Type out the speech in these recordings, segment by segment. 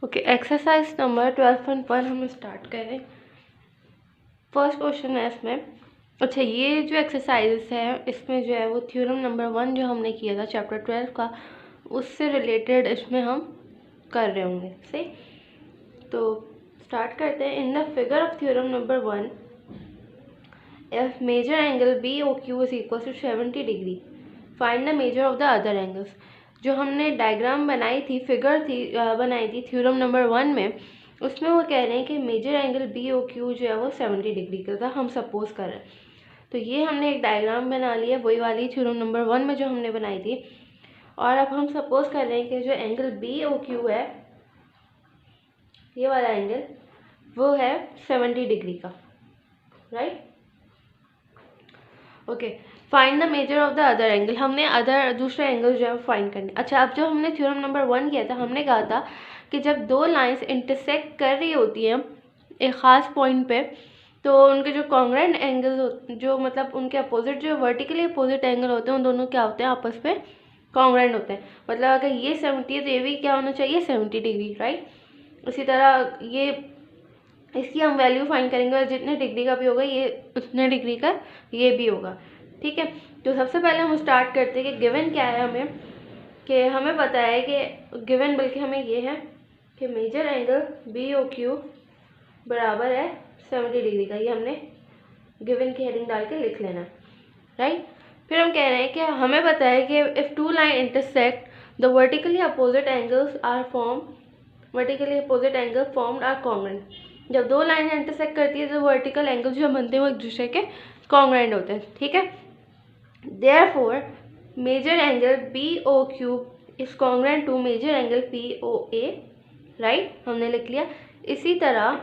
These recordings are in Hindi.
ओके, एक्सरसाइज नंबर 12.1 हम स्टार्ट करें। फर्स्ट क्वेश्चन है इसमें। अच्छा, ये जो एक्सरसाइज है इसमें जो है वो थ्योरम नंबर 1 जो हमने किया था चैप्टर 12 का, उससे रिलेटेड इसमें हम कर रहे होंगे। सही, तो स्टार्ट करते हैं। In the figure of theorem number 1, if measure angle B O Q is equal to 70 degree, find the measure of the other angles. जो हमने डायग्राम बनाई थी, फिगर थी बनाई थी थ्योरम नंबर 1 में, उसमें वो कह रहे हैं कि major angle B O Q जो है वो 70 डिग्री का था, हम सपोज कर रहे हैं। तो ये हमने एक डायग्राम बना लिया, वही वाली थ्योरम नंबर 1 में जो हमने बनाई थी। और अब हम सपोज कर रहे हैं कि जो एंगल बी ओ क्यू है, ये वाला एंगल, वो है 70 डिग्री का, right. Okay, find the measure of the other angle. हमने अदर दूसरे एंगल जो है फाइंड करने। अच्छा, अब जो हमने थ्योरम नंबर 1 किया था, हमने कहा था कि जब दो लाइंस इंटरसेक्ट कर रही होती हैं एक ख़ास पॉइंट पे, तो उनके जो कॉन्ग्रेंट एंगल्स, जो मतलब उनके अपोजिट, जो वर्टिकली अपोजिट एंगल होते हैं, उन दोनों क्या होते हैं, आपस में कॉन्ग्रेंट होते हैं। मतलब अगर ये 70 है तो ये भी क्या होना चाहिए, 70 डिग्री, राइट। उसी तरह ये इसकी हम वैल्यू फाइंड करेंगे, और जितने डिग्री का भी होगा ये उतने डिग्री का ये भी होगा। ठीक है, तो सबसे पहले हम स्टार्ट करते हैं कि गिवन क्या है हमें, कि हमें पता है कि गिवन, बल्कि हमें ये है कि major angle B O Q बराबर है 70 डिग्री का। ये हमने गिवन की हेडिंग डाल के लिख लेना, राइट। फिर हम कह रहे हैं कि हमें पता है कि if two line intersect the vertically opposite angles are vertically opposite angle formed are congruent. जब दो लाइन इंटरसेक्ट करती है तो वर्टिकल एंगल जो बनते हैं वो एक दूसरे के कॉन्ग्रेंट होते हैं। ठीक है, therefore measure angle B O Q is congruent to measure angle P O A, right, हमने लिख लिया। इसी तरह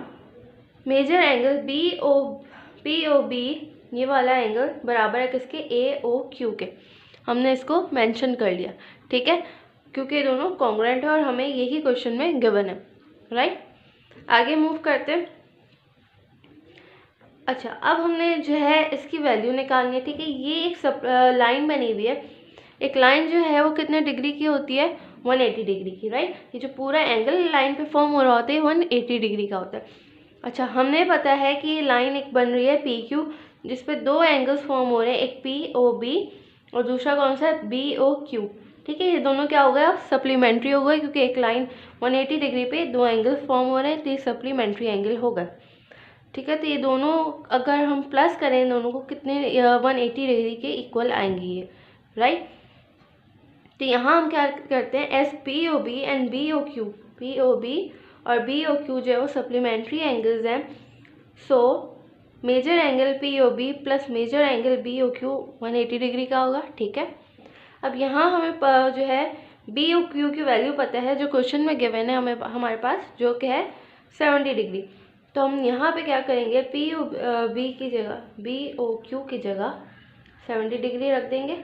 measure angle P O B, ये वाला एंगल बराबर है किसके, ए ओ क्यू के। हमने इसको मेंशन कर लिया, ठीक है, क्योंकि ये दोनों कॉन्ग्रेंट है और हमें यही क्वेश्चन में गिवन है, राइट। आगे मूव करते हैं। अच्छा, अब हमने जो है इसकी वैल्यू निकालनी है। ठीक है, ये एक लाइन बनी हुई है। एक लाइन जो है वो कितने डिग्री की होती है, 180 डिग्री की, राइट। ये जो पूरा एंगल लाइन पे फॉर्म हो रहा होता है 180 डिग्री का होता है। अच्छा, हमने पता है कि ये लाइन एक बन रही है पी क्यू, जिसपे दो एंगल्स फॉर्म हो रहे हैं, एक पी ओ बी और दूसरा कौन सा है, बी ओ क्यू। ठीक है, ये दोनों क्या हो गया, सप्लीमेंट्री हो गए, क्योंकि एक लाइन 180 डिग्री पे दो एंगल्स फॉर्म हो रहे हैं, तो ये सप्लीमेंट्री एंगल होगा। ठीक है, तो ये दोनों अगर हम प्लस करें इन दोनों को, कितने 180 डिग्री के इक्वल आएंगी ये, राइट। तो यहाँ हम क्या करते हैं, as P O B and B O Q, P O B और बी ओ क्यू जो है वो सप्लीमेंट्री एंगल्स हैं। So measure angle P O B plus measure angle B O Q 180 degree का होगा। ठीक है, अब यहाँ हमें जो है बी ओ क्यू की वैल्यू पता है, जो क्वेश्चन में गिवन है हमें, हमारे पास, जो कि है 70 डिग्री। तो हम यहाँ पे क्या करेंगे, पी ओ बी की जगह, बी ओ क्यू की जगह 70 डिग्री रख देंगे।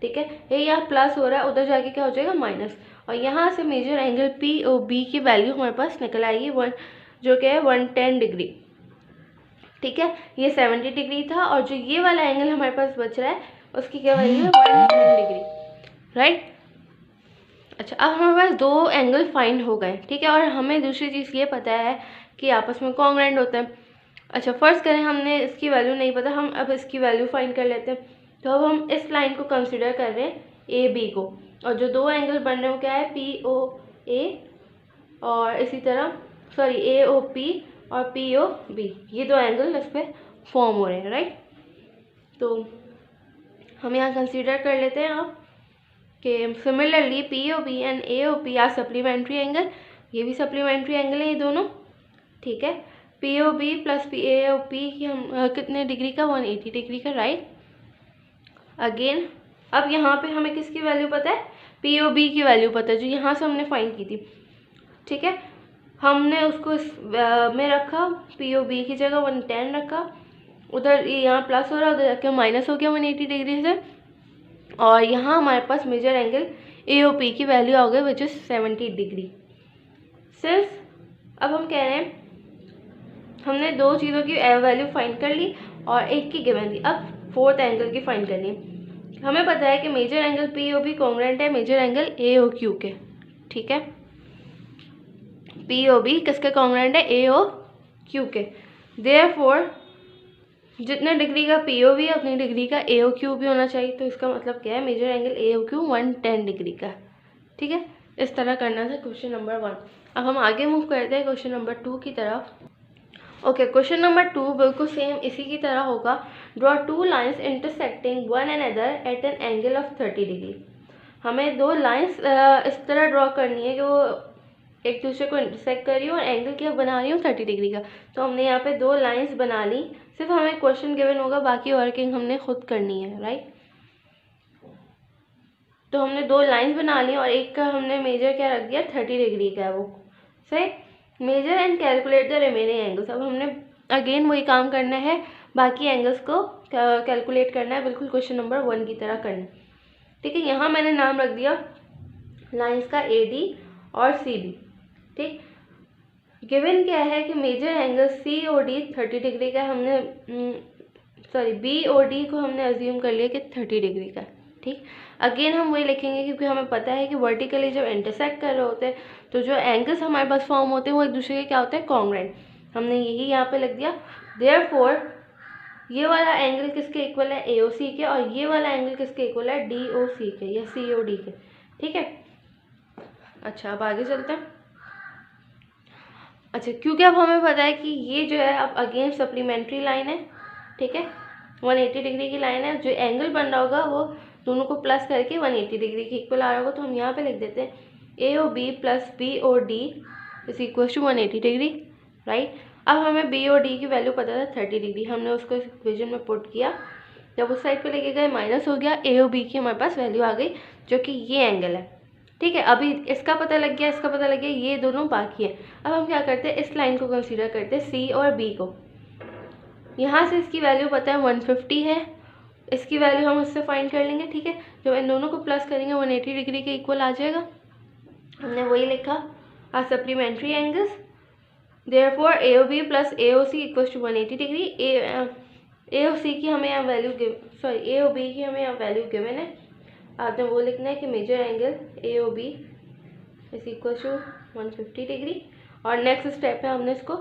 ठीक है, ये यहाँ प्लस हो रहा है, उधर जाके क्या हो जाएगा, माइनस। और यहाँ से measure angle P O B की वैल्यू हमारे पास निकल आएगी जो कि है 110 डिग्री। ठीक है, ये 70 डिग्री था, और जो ये वाला एंगल हमारे पास बच रहा है उसकी क्या वैल्यू है, 110 डिग्री, राइट। अच्छा, अब हमारे पास दो एंगल फाइंड हो गए। ठीक है, और हमें दूसरी चीज़ ये पता है कि आपस में कॉन्ग्रेंट होते हैं। अच्छा, फर्स्ट करें, हमने इसकी वैल्यू नहीं पता, हम अब इसकी वैल्यू फाइंड कर लेते हैं। तो अब हम इस लाइन को कंसिडर कर रहे हैं ए बी को, और जो दो एंगल बन रहे हैं वो क्या है, पी ओ ए और इसी तरह सॉरी ए ओ पी और पी ओ बी, ये दो एंगल इस पर फॉर्म हो रहे हैं, राइट। तो हम यहाँ कंसिडर कर लेते हैं अब कि similarly P O B and A O P are supplementary angle, ये भी सप्लीमेंट्री एंगल है ये दोनों। ठीक है, P O B plus P A O P की हम कितने डिग्री का, 180 डिग्री का, राइट। अगेन अब यहाँ पे हमें किसकी वैल्यू पता है, पी ओ बी की वैल्यू पता है, जो यहाँ से हमने फाइंड की थी। ठीक है, हमने उसको इस में रखा, पी ओ बी की जगह 110 रखा, उधर यहाँ प्लस हो रहा है, उधर जाके माइनस हो गया 180 डिग्री से, और यहाँ हमारे पास major angle A O P की वैल्यू आ गई, विच इज़ 70 डिग्री। सिर्फ अब हम कह रहे हैं, हमने दो चीज़ों की वैल्यू फाइंड कर ली और एक की गिवन थी, अब फोर्थ एंगल की फाइंड करनी है। हमें पता है कि major angle P O B congruent है major angle A O Q के। ठीक है, POB किसके कॉन्ग्रेंट है, AOQ के। देयरफॉर जितने डिग्री का POB है उतनी डिग्री का AOQ भी होना चाहिए। तो इसका मतलब क्या है, मेजर एंगल AOQ 110 डिग्री का। ठीक है, इस तरह करना था क्वेश्चन नंबर 1। अब हम आगे मूव करते हैं क्वेश्चन नंबर 2 की तरफ। ओके, क्वेश्चन नंबर 2 बिल्कुल सेम इसी की तरह होगा। Draw 2 lines intersecting one another at an angle of 30 degree. हमें 2 लाइन्स इस तरह ड्रॉ करनी है कि वो एक दूसरे को इंटरसेक्ट कर रही हूँ और एंगल क्या बना रही हूँ, 30 डिग्री का। तो हमने यहाँ पे 2 लाइन्स बना ली। सिर्फ हमें क्वेश्चन गिवन होगा, बाकी वर्किंग हमने खुद करनी है, राइट। तो हमने 2 लाइन्स बना ली और एक का हमने मेजर क्या रख दिया, 30 डिग्री का है वो, सही। Measure and calculate the remaining angles. अब हमने अगेन वही काम करना है, बाकी एंगल्स को कैलकुलेट करना है, बिल्कुल क्वेश्चन नंबर 1 की तरह करना है। ठीक है, यहाँ मैंने नाम रख दिया लाइन्स का AD और CB। ठीक, गिवन क्या है कि मेजर एंगल COD 30 डिग्री का, हमने BOD को हमने अज्यूम कर लिया कि 30 डिग्री का। ठीक, अगेन हम वही लिखेंगे क्योंकि हमें पता है कि वर्टिकली जब इंटरसेक्ट कर रहे होते हैं तो जो एंगल्स हमारे पास फॉर्म होते हैं वो एक दूसरे के क्या होते हैं, कॉन्ग्रेंट। हमने यही यहाँ पे लिख दिया। देयरफॉर ये वाला एंगल किसके इक्वल है, AOC के, और ये वाला एंगल किसके इक्वल है, DOC के या COD के। ठीक है, अच्छा अब आगे चलते हैं। अच्छा, क्योंकि अब हमें पता है कि ये जो है अब अगेन सप्लीमेंट्री लाइन है। ठीक है, 180 डिग्री की लाइन है। जो एंगल बन रहा होगा वो दोनों को प्लस करके 180 डिग्री के इक्वल आ रहा होगा। तो हम यहाँ पे लिख देते हैं AOB plus BOD is equal to 180 degree, right. अब हमें BOD की वैल्यू पता था 30 डिग्री, हमने उसको इस इक्वेशन में पुट किया। जब उस साइड पे लेके गए माइनस हो गया, AOB की हमारे पास वैल्यू आ गई जो कि ये एंगल है। ठीक है, अभी इसका पता लग गया, इसका पता लग गया, ये दोनों बाकी है। अब हम क्या करते हैं, इस लाइन को कंसीडर करते हैं, C और B को। यहाँ से इसकी वैल्यू पता है 150 है, इसकी वैल्यू हम उससे फाइंड कर लेंगे। ठीक है, जब इन दोनों को प्लस करेंगे 180 डिग्री के इक्वल आ जाएगा। हमने वही लिखा, are supplementary angles. Therefore AOB plus AOC equals to 180 degree. AOC की हमें यहाँ वैल्यू AOB की हमें यहाँ वैल्यू गिवन है। आपने वो लिखना है कि major angle AOB is equal to 150 degree, और नेक्स्ट स्टेप में हमने इसको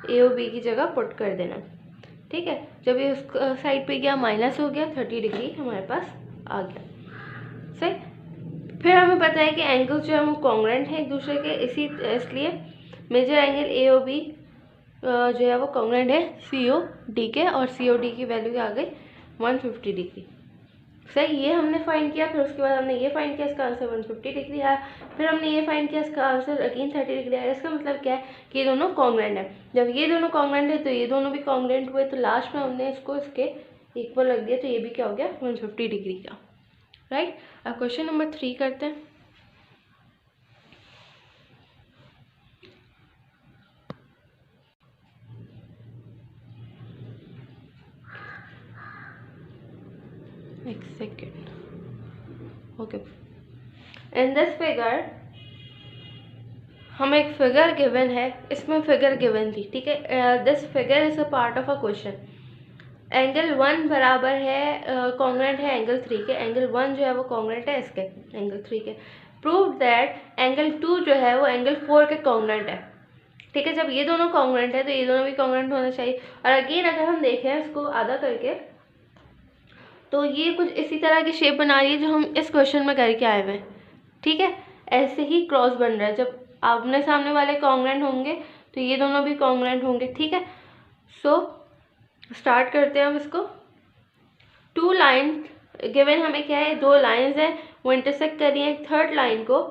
AOB की जगह पुट कर देना। ठीक है, जब ये उस साइड पे गया माइनस हो गया, 30 डिग्री हमारे पास आ गया, सही। फिर हमें पता है कि एंगल्स जो है वो कॉन्ग्रेंट है एक दूसरे के, इसलिए मेजर एंगल AOB जो है वो कॉन्ग्रेंट है COD के, और COD की वैल्यू आ गई 150 डिग्री, सही। ये हमने फाइंड किया। फिर उसके बाद हमने ये फाइंड किया, इसका आंसर 150 डिग्री आया। फिर हमने ये फाइंड किया, इसका आंसर अगेन 30 डिग्री आया। इसका मतलब क्या है कि ये दोनों कॉन्ग्रेंट है। जब ये दोनों कॉन्ग्रेंट है तो ये दोनों भी कॉन्ग्रेंट हुए, तो लास्ट में हमने इसको इसके इक्वल रख दिया, तो ये भी क्या हो गया, 150 डिग्री का, राइट। अब क्वेश्चन नंबर 3 करते हैं। एक second, okay. In this figure हमें एक फिगर गिवन है, इसमें फिगर गिवन थी। ठीक है, this figure is a part of a question. Angle 1 बराबर है कॉन्ग्रेंट है एंगल 3 के। एंगल 1 जो है वो कॉन्ग्रेंट है इसके एंगल 3 के। प्रूव दैट एंगल 2 जो है वो एंगल 4 के कॉन्ग्रेंट है। ठीक है, जब ये दोनों कॉन्ग्रेंट है तो ये दोनों भी कॉन्ग्रेंट होना चाहिए। और अगेन अगर हम देखें इसको आधा करके, तो ये कुछ इसी तरह की शेप बना रही है जो हम इस क्वेश्चन में करके आए हुए हैं। ठीक है, ऐसे ही क्रॉस बन रहा है। जब आमने सामने वाले कॉन्ग्रेंट होंगे तो ये दोनों भी कॉन्ग्रेंट होंगे। ठीक है, सो स्टार्ट करते हैं हम इसको। 2 लाइन गिवन हमें क्या है, 2 लाइंस है, वो इंटरसेक्ट कर रही है एक थर्ड लाइन को।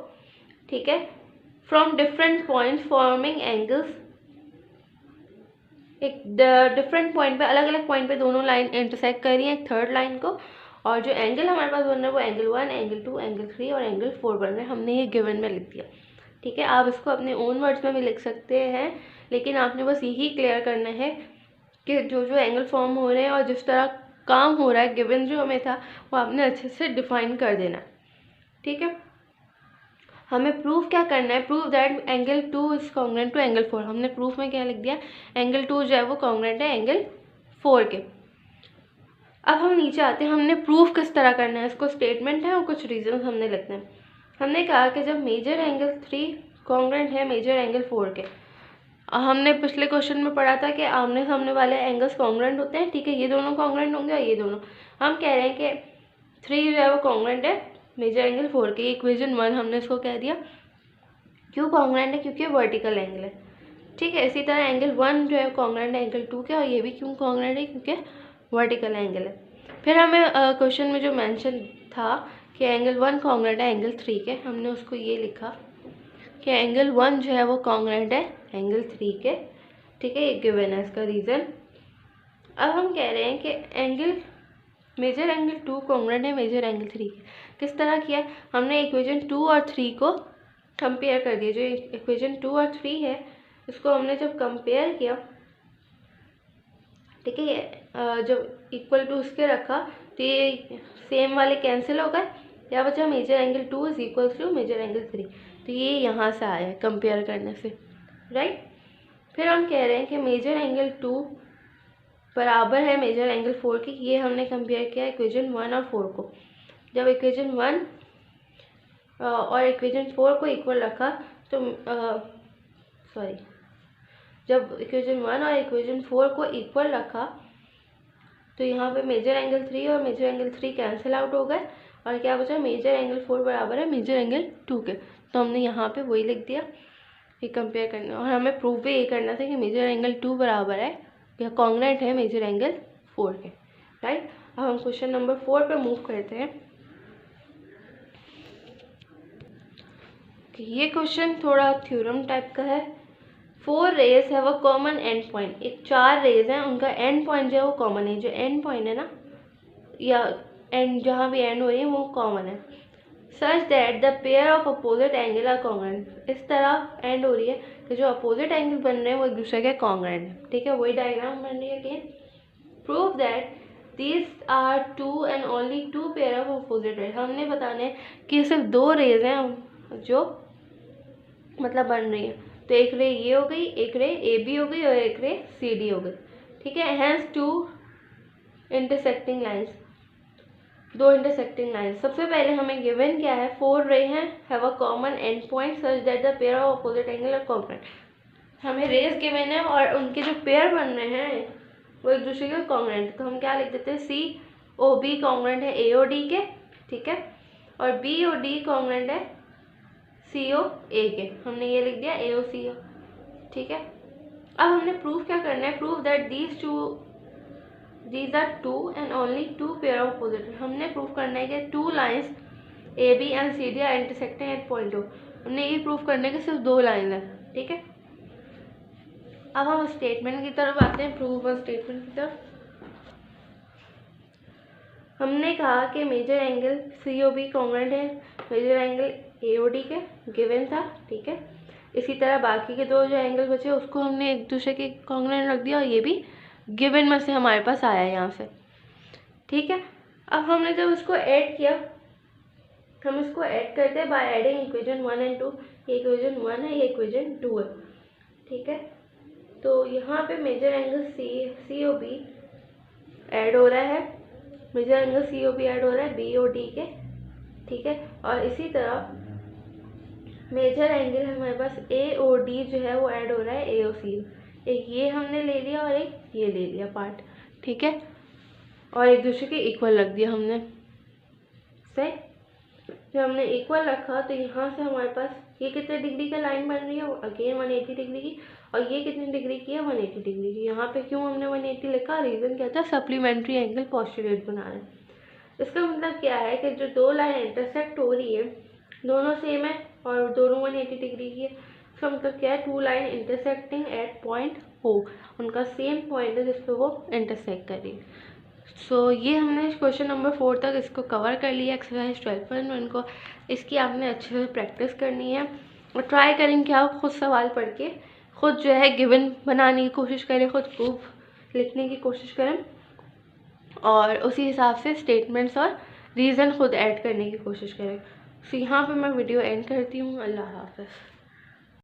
ठीक है, from different points forming angles. एक डिफरेंट पॉइंट पे, अलग अलग पॉइंट पे दोनों लाइन इंटरसेक्ट कर रही है एक थर्ड लाइन को, और जो एंगल हमारे पास बन रहा है वो एंगल 1, एंगल 2, एंगल 3 और एंगल 4 बन रहे हैं। हमने ये गिवन में लिख दिया। ठीक है, आप इसको अपने ओन वर्ड्स में भी लिख सकते हैं, लेकिन आपने बस यही क्लियर करना है कि जो जो एंगल फॉर्म हो रहे हैं और जिस तरह काम हो रहा है गिवन जो हमें था वो आपने अच्छे से डिफाइन कर देना। ठीक है, हमें प्रूफ क्या करना है, proof that angle 2 is congruent to angle 4। हमने प्रूफ में क्या लिख दिया, एंगल 2 जो है वो कॉन्ग्रेंट है एंगल 4 के। अब हम नीचे आते हैं, हमने प्रूफ किस तरह करना है, इसको स्टेटमेंट है और कुछ रीजन हमने लिखना है। हमने कहा कि जब मेजर एंगल 3 कॉन्ग्रेंट है मेजर एंगल 4 के। हमने पिछले क्वेश्चन में पढ़ा था कि आमने सामने वाले एंगल्स कॉन्ग्रेंट होते हैं, ठीक है, ये दोनों कॉन्ग्रेंट होंगे और ये दोनों। हम कह रहे हैं कि 3 जो है वो कॉन्ग्रेंट है मेजर एंगल 4 के। इक्वेशन 1 हमने इसको कह दिया। क्यों कॉन्ग्रेंट है? क्योंकि वर्टिकल एंगल है, ठीक है। इसी तरह एंगल 1 जो है कॉन्ग्रेंट है एंगल 2 के, और ये भी क्यों कॉन्ग्रेंट है? क्योंकि वर्टिकल एंगल है। फिर हमें क्वेश्चन में जो मेंशन था कि एंगल 1 कॉन्ग्रेंट है एंगल 3 के, हमने उसको ये लिखा कि एंगल 1 जो है वो कॉन्ग्रेंट है एंगल 3 के, ठीक है। ये गिवन है इसका रीज़न। अब हम कह रहे हैं कि एंगल मेजर एंगल 2 कॉन्ग्रेंट है मेजर एंगल 3 के। किस तरह किया? हमने इक्वेशन 2 और 3 को कंपेयर कर दिया। जो इक्वेशन 2 और 3 है इसको हमने जब कंपेयर किया, ठीक है, जब इक्वल टू उसके रखा तो ये सेम वाले कैंसिल हो गए, या बचा measure angle 2 is equal to measure angle 3। तो ये यहाँ से आया है कंपेयर करने से, राइट। फिर हम कह रहे हैं कि मेजर एंगल 2 बराबर है मेजर एंगल 4 की। ये हमने कंपेयर किया इक्वेशन 1 और 4 को। जब इक्वेशन 1 और इक्वेशन 4 को इक्वल रखा तो जब इक्वेशन 1 और इक्वेशन 4 को इक्वल रखा तो यहाँ पे मेजर एंगल 3 और मेजर एंगल 3 कैंसिल आउट हो गए, और क्या बचा? मेजर एंगल 4 बराबर है मेजर एंगल 2 के। तो हमने यहाँ पे वही लिख दिया, ये कंपेयर करना। और हमें प्रूव भी ये करना था कि मेजर एंगल 2 बराबर है या कॉन्ग्रेंट है मेजर एंगल 4 के, राइट। अब हम क्वेश्चन नंबर 4 पे मूव करते हैं। ये क्वेश्चन थोड़ा थ्योरम टाइप का है। 4 रेज है वो कॉमन एंड पॉइंट। एक 4 रेज हैं, उनका एंड पॉइंट जो है वो कॉमन है। जो एंड पॉइंट है ना, या एंड जहाँ भी एंड हो रही है वो कॉमन है। Such that the pair of opposite angle are congruent. इस तरह एंड हो रही है कि जो अपोजिट एंगल बन रहे हैं वो एक दूसरे के कॉन्ग्रेंट है, ठीक है। वही डायग्राम बन रही है कि prove that these are 2 and only 2 pair of opposite rays. हमने बताना है कि सिर्फ 2 रेज हैं जो मतलब बन रही है। तो एक रे ये हो गई, एक रे ए बी हो गई और एक रे सी डी हो गई, ठीक है। Hence 2 intersecting lines, 2 intersecting lines. सबसे पहले हमें गिवन क्या है? 4 रे हैं, have a common end point such that the pair of opposite angle are congruent. हमें रेज गिवन है और उनके जो पेयर बन रहे हैं वो एक दूसरे के कॉन्ग्रेंट। तो हम क्या लिख देते हैं? सी ओ बी कॉन्ग्रेंट है ए ओ डी के, ठीक है, और बी ओ डी कॉन्ग्रेंट है सी ओ ए के। हमने ये लिख दिया ए ओ सी ओ, ठीक है। अब हमने प्रूफ क्या करना है? Proof that these are 2 and only 2 pair of opposite। हमने प्रूफ करना है कि 2 lines A B and C D are intersecting at point O. हमने ये प्रूफ करना है कि सिर्फ 2 लाइन है, ठीक है। अब हम स्टेटमेंट की तरफ आते हैं, प्रूफ और स्टेटमेंट की तरफ। हमने कहा कि major angle C O B congruent है major angle A O D के, गिवन था, ठीक है। इसी तरह बाकी के 2 जो एंगल बचे उसको हमने एक दूसरे के कॉन्ग्रेंट रख दिया, और ये भी गिवन में से हमारे पास आया है यहाँ से, ठीक है। अब हमने जब इसको ऐड किया, हम इसको ऐड करते हैं बाय एडिंग इक्वेशन 1 एंड 2। ये इक्वेशन 1 है, ये इक्वेशन 2 है, ठीक है। तो यहाँ पे measure angle C O B add हो रहा है, major angle C O B add हो रहा है बी ओ डी के, ठीक है। और इसी तरह मेजर एंगल हमारे पास ए ओ डी जो है वो ऐड हो रहा है ए ओ सी। एक ये हमने ले लिया और एक ये ले लिया पार्ट, ठीक है, और एक दूसरे के इक्वल रख दिया हमने से। जब हमने इक्वल रखा तो यहाँ से हमारे पास ये कितने डिग्री का लाइन बन रही है? अगेन 180 डिग्री की, और ये कितनी डिग्री की है? 180 डिग्री की। यहाँ पे क्यों हमने 180 लिखा? रीज़न क्या था? सप्लीमेंट्री एंगल पोस्टीरियर बना रहे हैं। इसका मतलब क्या है कि जो 2 लाइन इंटरसेक्ट हो रही है दोनों सेम है और दोनों 180 डिग्री की है। इसका मतलब क्या है? 2 line intersecting at point O, उनका सेम पॉइंट है जिस पर वो इंटरसेक्ट कर रही है। सो ये हमने क्वेश्चन नंबर 4 तक इसको कवर कर लिया, एक्सरसाइज 12.1 को। इसकी आपने अच्छे से प्रैक्टिस करनी है और ट्राई करें कि आप खुद सवाल पढ़ के खुद जो है गिवन बनाने की कोशिश करें, खुद प्रूफ लिखने की कोशिश करें, और उसी हिसाब से स्टेटमेंट्स और रीज़न खुद ऐड करने की कोशिश करें। सो यहाँ पे मैं वीडियो एंड करती हूँ। अल्लाह हाफ़िज़।